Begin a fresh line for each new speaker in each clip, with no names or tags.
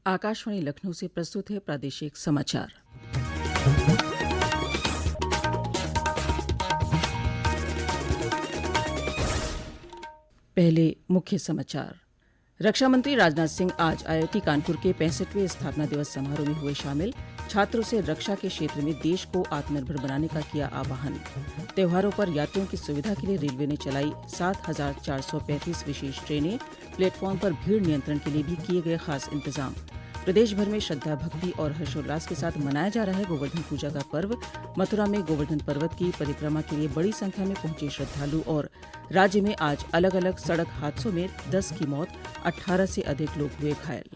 आकाशवाणी लखनऊ से प्रस्तुत है प्रादेशिक समाचार। पहले मुख्य समाचार। रक्षा मंत्री राजनाथ सिंह आज आईआईटी कानपुर के 65वें स्थापना दिवस समारोह में हुए शामिल। छात्रों से रक्षा के क्षेत्र में देश को आत्मनिर्भर बनाने का किया आह्वान। त्योहारों पर यात्रियों की सुविधा के लिए रेलवे ने चलाई 7,435 विशेष ट्रेनें। प्लेटफॉर्म पर भीड़ नियंत्रण के लिए भी किए गए खास इंतजाम। प्रदेश भर में श्रद्धा भक्ति और हर्षोल्लास के साथ मनाया जा रहा है गोवर्धन पूजा का पर्व। मथुरा में गोवर्धन पर्वत की परिक्रमा के लिए बड़ी संख्या में पहुंचे श्रद्धालु। और राज्य में आज अलग अलग सड़क हादसों में 10 की मौत, 18 से अधिक लोग हुए घायल।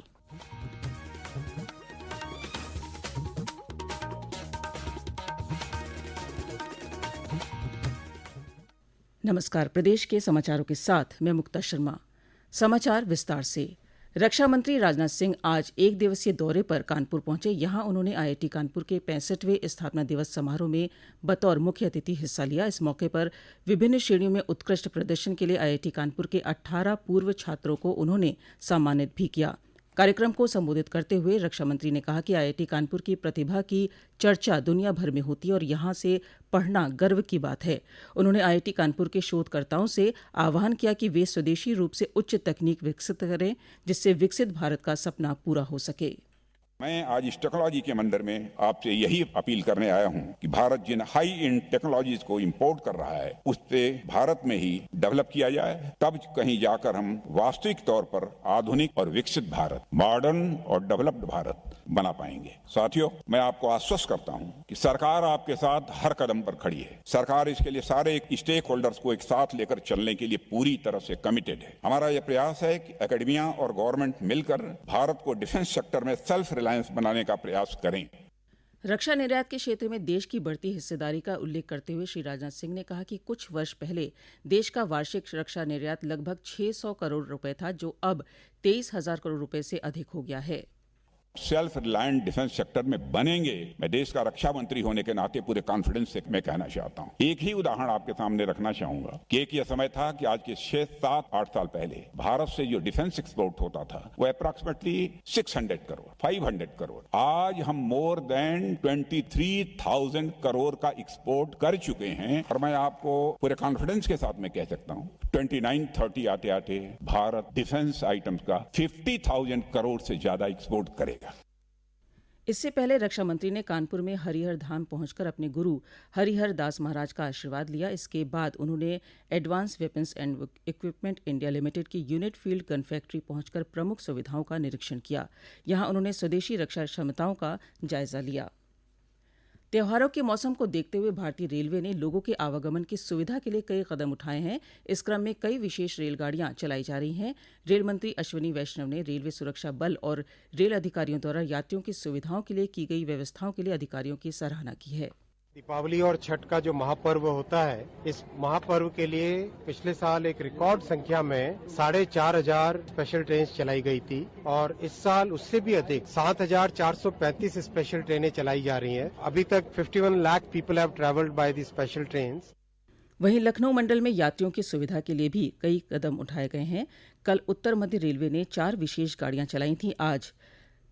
नमस्कार, प्रदेश के समाचारों के साथ मैं मुक्ता शर्मा। समाचार विस्तार से। रक्षा मंत्री राजनाथ सिंह आज एक दिवसीय दौरे पर कानपुर पहुंचे। यहां उन्होंने आईआईटी कानपुर के 65वें स्थापना दिवस समारोह में बतौर मुख्य अतिथि हिस्सा लिया। इस मौके पर विभिन्न श्रेणियों में उत्कृष्ट प्रदर्शन के लिए आईआईटी कानपुर के 18 पूर्व छात्रों को उन्होंने सम्मानित भी किया। कार्यक्रम को संबोधित करते हुए रक्षा मंत्री ने कहा कि आईआईटी कानपुर की प्रतिभा की चर्चा दुनिया भर में होती है और यहाँ से पढ़ना गर्व की बात है। उन्होंने आईआईटी कानपुर के शोधकर्ताओं से आह्वान किया कि वे स्वदेशी रूप से उच्च तकनीक विकसित करें, जिससे विकसित भारत का सपना पूरा हो सके।
मैं आज इस टेक्नोलॉजी के मंदिर में आपसे यही अपील करने आया हूं कि भारत जिन हाई एंड टेक्नोलॉजीज को इंपोर्ट कर रहा है उससे भारत में ही डेवलप किया जाए, तब कहीं जाकर हम वास्तविक तौर पर आधुनिक और विकसित भारत, मॉडर्न और डेवलप्ड भारत बना पाएंगे। साथियों, मैं आपको आश्वस्त करता हूं कि सरकार आपके साथ हर कदम पर खड़ी है। सरकार इसके लिए सारे स्टेक होल्डर्स को एक साथ लेकर चलने के लिए पूरी तरह से कमिटेड है। हमारा यह प्रयास है कि एकेडमिया और गवर्नमेंट मिलकर भारत को डिफेंस सेक्टर में सेल्फ रिलायंस बनाने का प्रयास करें।
रक्षा निर्यात के क्षेत्र में देश की बढ़ती हिस्सेदारी का उल्लेख करते हुए श्री राजनाथ सिंह ने कहा कि कुछ वर्ष पहले देश का वार्षिक रक्षा निर्यात लगभग 600 करोड़ रुपए था, जो अब 23,000 करोड़ रुपए से अधिक हो गया है।
सेल्फ रिलायंट डिफेंस सेक्टर में बनेंगे, मैं देश का रक्षा मंत्री होने के नाते पूरे कॉन्फिडेंस से मैं कहना चाहता हूं। एक ही उदाहरण आपके सामने रखना चाहूंगा कि एक यह समय था कि आज के 6, 7, 8 साल पहले भारत से जो डिफेंस एक्सपोर्ट होता था वो अप्रॉक्सीमेटली 600 करोड़, 500 करोड़। आज हम मोर देन 23,000 करोड़ का एक्सपोर्ट कर चुके हैं और मैं आपको पूरे कॉन्फिडेंस के साथ में कह सकता हूं 29-30 आते आते भारत डिफेंस आइटम्स का 50,000 करोड़ से ज्यादा एक्सपोर्ट करेगा।
इससे पहले रक्षा मंत्री ने कानपुर में हरिहर धाम पहुंचकर अपने गुरु हरिहर दास महाराज का आशीर्वाद लिया। इसके बाद उन्होंने advance weapons and equipment India limited की यूनिट फील्ड गन फैक्ट्री पहुंचकर प्रमुख सुविधाओं का निरीक्षण किया। यहां उन्होंने स्वदेशी रक्षा क्षमताओं का जायजा लिया। त्योहारों के मौसम को देखते हुए भारतीय रेलवे ने लोगों के आवागमन की सुविधा के लिए कई कदम उठाए हैं। इस क्रम में कई विशेष रेलगाड़ियां चलाई जा रही हैं। रेल मंत्री अश्विनी वैष्णव ने रेलवे सुरक्षा बल और रेल अधिकारियों द्वारा यात्रियों की सुविधाओं के लिए की गई व्यवस्थाओं के लिए अधिकारियों की सराहना की है।
दीपावली और छठ का जो महापर्व होता है, इस महापर्व के लिए पिछले साल एक रिकॉर्ड संख्या में 4,500 स्पेशल ट्रेन चलाई गई थी और इस साल उससे भी अधिक 7,435 स्पेशल ट्रेनें चलाई जा रही हैं। अभी तक 51 lakh people have travelled by the special trains.
वहीं लखनऊ मंडल में यात्रियों की सुविधा के लिए भी कई कदम उठाए गए हैं। कल उत्तर मध्य रेलवे ने 4 विशेष गाड़ियां चलाई थीं। आज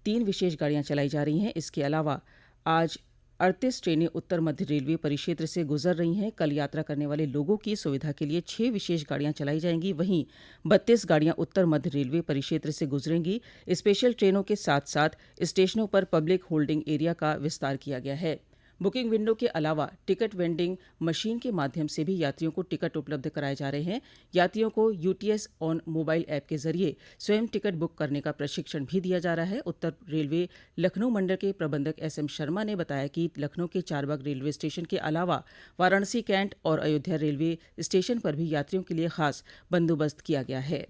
3 विशेष गाड़ियां चलाई जा रही हैं। इसके अलावा आज 38 ट्रेनें उत्तर मध्य रेलवे परिक्षेत्र से गुजर रही हैं। कल यात्रा करने वाले लोगों की सुविधा के लिए 6 विशेष गाड़ियां चलाई जाएंगी। वहीं 32 गाड़ियां उत्तर मध्य रेलवे परिक्षेत्र से गुजरेंगी। स्पेशल ट्रेनों के साथ साथ स्टेशनों पर पब्लिक होल्डिंग एरिया का विस्तार किया गया है। बुकिंग विंडो के अलावा टिकट वेंडिंग मशीन के माध्यम से भी यात्रियों को टिकट उपलब्ध कराए जा रहे हैं। यात्रियों को यूटीएस ऑन मोबाइल ऐप के जरिए स्वयं टिकट बुक करने का प्रशिक्षण भी दिया जा रहा है। उत्तर रेलवे लखनऊ मंडल के प्रबंधक SM शर्मा ने बताया कि लखनऊ के चारबाग रेलवे स्टेशन के अलावा वाराणसी कैंट और अयोध्या रेलवे स्टेशन पर भी यात्रियों के लिए खास बंदोबस्त किया गया है।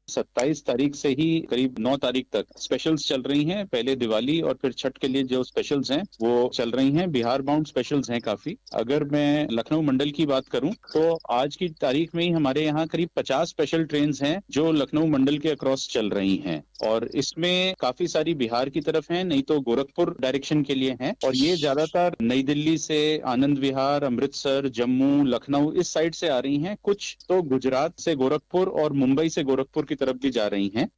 27 तारीख से ही करीब 9 तारीख तक स्पेशल्स चल रही हैं। पहले दिवाली और फिर छठ के लिए जो स्पेशल्स हैं वो चल रही हैं। बिहार बाउंड स्पेशल्स हैं काफी। अगर मैं लखनऊ मंडल की बात करूं तो आज की तारीख में ही हमारे यहाँ करीब 50 स्पेशल ट्रेन हैं जो लखनऊ मंडल के अक्रॉस चल रही हैं और इसमें काफी सारी बिहार की तरफ हैं, नहीं तो गोरखपुर डायरेक्शन के लिए हैं और ये ज्यादातर नई दिल्ली से आनंद विहार, अमृतसर, जम्मू, लखनऊ इस साइड से आ रही हैं। कुछ तो गुजरात से गोरखपुर और मुंबई से गोरखपुर की तरफ भी जा रही हैं।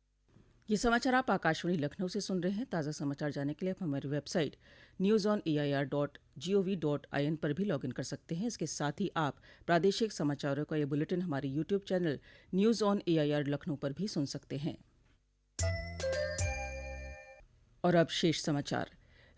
ये समाचार आप आकाशवाणी लखनऊ से सुन रहे हैं। ताज़ा समाचार जानने के लिए आप हमारी वेबसाइट newsonair.gov.in पर भी लॉगिन कर सकते हैं। इसके साथ ही आप प्रादेशिक समाचारों का ये बुलेटिन हमारे YouTube channel news on AIR Lucknow पर भी सुन सकते हैं। और अब शेष समाचार।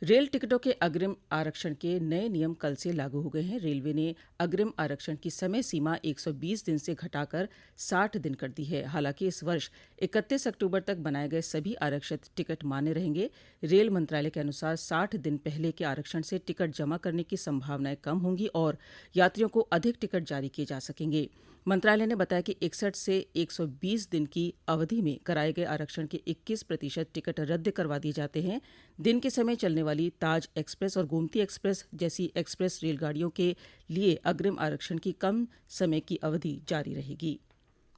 रेल टिकटों के अग्रिम आरक्षण के नए नियम कल से लागू हो गए हैं। रेलवे ने अग्रिम आरक्षण की समय सीमा 120 दिन से घटाकर 60 दिन कर दी है। हालांकि इस वर्ष 31 अक्टूबर तक बनाए गए सभी आरक्षित टिकट मान्य रहेंगे। रेल मंत्रालय के अनुसार 60 दिन पहले के आरक्षण से टिकट जमा करने की संभावनाएं कम होंगी और यात्रियों को अधिक टिकट जारी किए जा सकेंगे। मंत्रालय ने बताया कि 61 से 120 दिन की अवधि में कराए गए आरक्षण के 21% टिकट रद्द करवा दिए जाते हैं। दिन के समय चलने वाली ताज एक्सप्रेस और गोमती एक्सप्रेस जैसी एक्सप्रेस रेलगाड़ियों के लिए अग्रिम आरक्षण की कम समय की अवधि जारी रहेगी।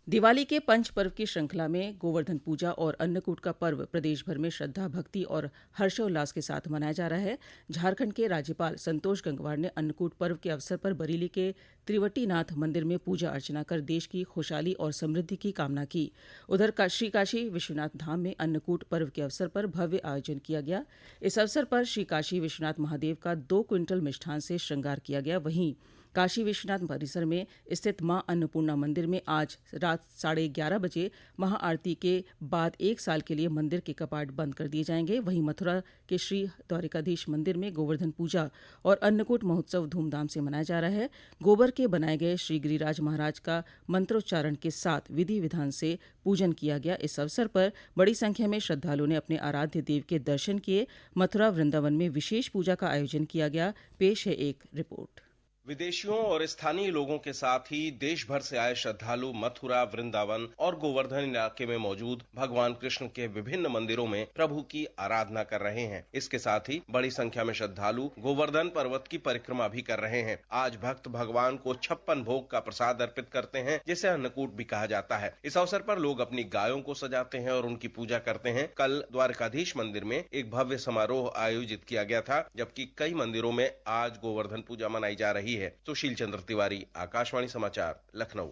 दिवाली के पंच पर्व की श्रृंखला में गोवर्धन पूजा और अन्नकूट का पर्व प्रदेश भर में श्रद्धा भक्ति और हर्षोल्लास के साथ मनाया जा रहा है। झारखंड के राज्यपाल संतोष गंगवार ने अन्नकूट पर्व के अवसर पर बरेली के त्रिवटीनाथ मंदिर में पूजा अर्चना कर देश की खुशहाली और समृद्धि की कामना की। उधर श्री काशी विश्वनाथ धाम में अन्नकूट पर्व के अवसर पर भव्य आयोजन किया गया। इस अवसर पर श्री काशी विश्वनाथ महादेव का 2 क्विंटल मिष्ठान से श्रृंगार किया गया। वहीं काशी विश्वनाथ परिसर में स्थित मां अन्नपूर्णा मंदिर में आज रात 11:30 बजे महाआरती के बाद 1 साल के लिए मंदिर के कपाट बंद कर दिए जाएंगे। वहीं मथुरा के श्री द्वारिकाधीश मंदिर में गोवर्धन पूजा और अन्नकूट महोत्सव धूमधाम से मनाया जा रहा है। गोबर के बनाए गए श्री गिरिराज महाराज का मंत्रोच्चारण के साथ विधि विधान से पूजन किया गया। इस अवसर पर बड़ी संख्या में श्रद्धालुओं ने अपने आराध्य देव के दर्शन किए। मथुरा वृंदावन में विशेष पूजा का आयोजन किया गया। पेश है एक रिपोर्ट।
विदेशियों और स्थानीय लोगों के साथ ही देश भर से आए श्रद्धालु मथुरा, वृंदावन और गोवर्धन इलाके में मौजूद भगवान कृष्ण के विभिन्न मंदिरों में प्रभु की आराधना कर रहे हैं। इसके साथ ही बड़ी संख्या में श्रद्धालु गोवर्धन पर्वत की परिक्रमा भी कर रहे हैं। आज भक्त भगवान को 56 भोग का प्रसाद अर्पित करते हैं, जिसे अन्नकूट भी कहा जाता है। इस अवसर पर लोग अपनी गायों को सजाते हैं और उनकी पूजा करते हैं। कल द्वारकाधीश मंदिर में एक भव्य समारोह आयोजित किया गया था, जबकि कई मंदिरों में आज गोवर्धन पूजा मनाई जा रही है। सुशील चंद्र तिवारी, आकाशवाणी समाचार, लखनऊ।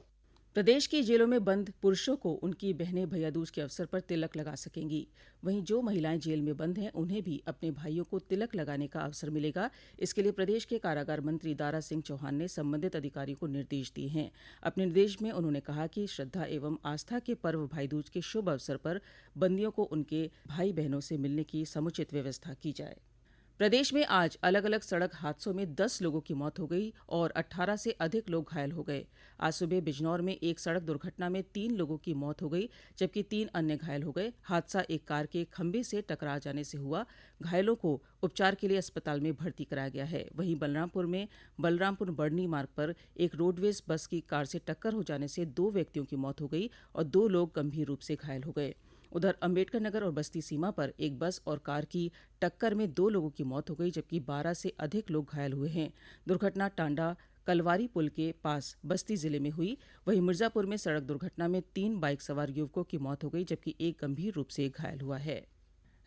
प्रदेश की जेलों में बंद पुरुषों को उनकी बहनें भैया दूज के अवसर पर तिलक लगा सकेंगी। वहीं जो महिलाएं जेल में बंद हैं उन्हें भी अपने भाइयों को तिलक लगाने का अवसर मिलेगा। इसके लिए प्रदेश के कारागार मंत्री दारा सिंह चौहान ने संबंधित अधिकारियों को निर्देश दिए हैं। अपने निर्देश में उन्होंने कहा कि श्रद्धा एवं आस्था के पर्व भाई दूज के शुभ अवसर पर बंदियों को उनके भाई बहनों से मिलने की समुचित व्यवस्था की जाए। प्रदेश में आज अलग अलग सड़क हादसों में 10 लोगों की मौत हो गई और 18 से अधिक लोग घायल हो गए। आज सुबह बिजनौर में एक सड़क दुर्घटना में 3 लोगों की मौत हो गई, जबकि 3 अन्य घायल हो गए। हादसा एक कार के खंभे से टकरा जाने से हुआ। घायलों को उपचार के लिए अस्पताल में भर्ती कराया गया है। वहीं बलरामपुर में बलरामपुर बड़नी मार्ग पर एक रोडवेज बस की कार से टक्कर हो जाने से 2 व्यक्तियों की मौत हो गई और 2 लोग गंभीर रूप से घायल हो गए। उधर अम्बेडकर नगर और बस्ती सीमा पर एक बस और कार की टक्कर में 2 लोगों की मौत हो गई, जबकि 12 से अधिक लोग घायल हुए हैं। दुर्घटना टांडा कलवारी पुल के पास बस्ती जिले में हुई। वहीं मिर्जापुर में सड़क दुर्घटना में 3 बाइक सवार युवकों की मौत हो गई, जबकि एक गंभीर रूप से घायल हुआ है।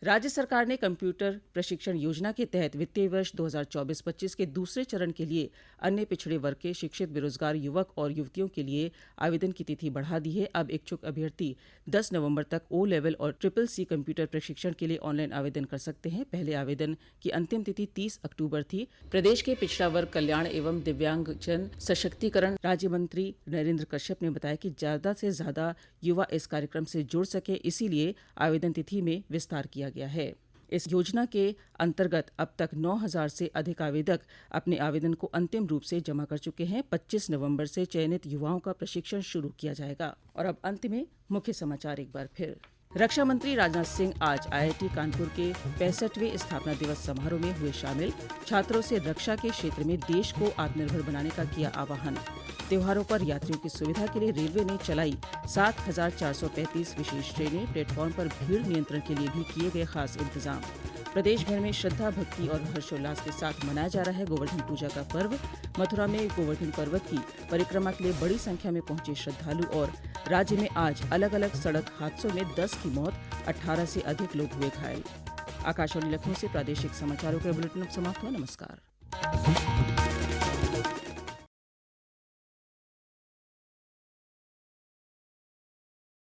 राज्य सरकार ने कंप्यूटर प्रशिक्षण योजना के तहत वित्तीय वर्ष 2024-25 के दूसरे चरण के लिए अन्य पिछड़े वर्ग के शिक्षित बेरोजगार युवक और युवतियों के लिए आवेदन की तिथि बढ़ा दी है। अब इच्छुक अभ्यर्थी 10 नवंबर तक ओ लेवल और CCC कंप्यूटर प्रशिक्षण के लिए ऑनलाइन आवेदन कर सकते हैं। पहले आवेदन की अंतिम तिथि 30 अक्टूबर थी। प्रदेश के पिछड़ा वर्ग कल्याण एवं दिव्यांगजन सशक्तिकरण राज्य मंत्री नरेंद्र कश्यप ने बताया कि ज्यादा से ज्यादा युवा इस कार्यक्रम से जुड़ सके, इसीलिए आवेदन तिथि में विस्तार किया गया है। इस योजना के अंतर्गत अब तक 9,000 से अधिक आवेदक अपने आवेदन को अंतिम रूप से जमा कर चुके हैं। 25 नवंबर से चयनित युवाओं का प्रशिक्षण शुरू किया जाएगा। और अब अंत में मुख्य समाचार एक बार फिर। रक्षा मंत्री राजनाथ सिंह आज IIT कानपुर के 65वें स्थापना दिवस समारोह में हुए शामिल। छात्रों से रक्षा के क्षेत्र में देश को आत्मनिर्भर बनाने का किया आह्वान। त्योहारों पर यात्रियों की सुविधा के लिए रेलवे ने चलाई 7,435 विशेष ट्रेनें। प्लेटफॉर्म पर भीड़ नियंत्रण के लिए भी किए गए खास इंतजाम। प्रदेश भर में श्रद्धा भक्ति और हर्षोल्लास के साथ मनाया जा रहा है गोवर्धन पूजा का पर्व। मथुरा में गोवर्धन पर्वत की परिक्रमा के लिए बड़ी संख्या में पहुंचे श्रद्धालु। और राज्य में आज अलग अलग सड़क हादसों में 10 की मौत, 18 से अधिक लोग हुए घायल। आकाशवाणी लखनऊ से प्रादेशिक समाचारों का बुलेटिन समाप्त हुआ। नमस्कार।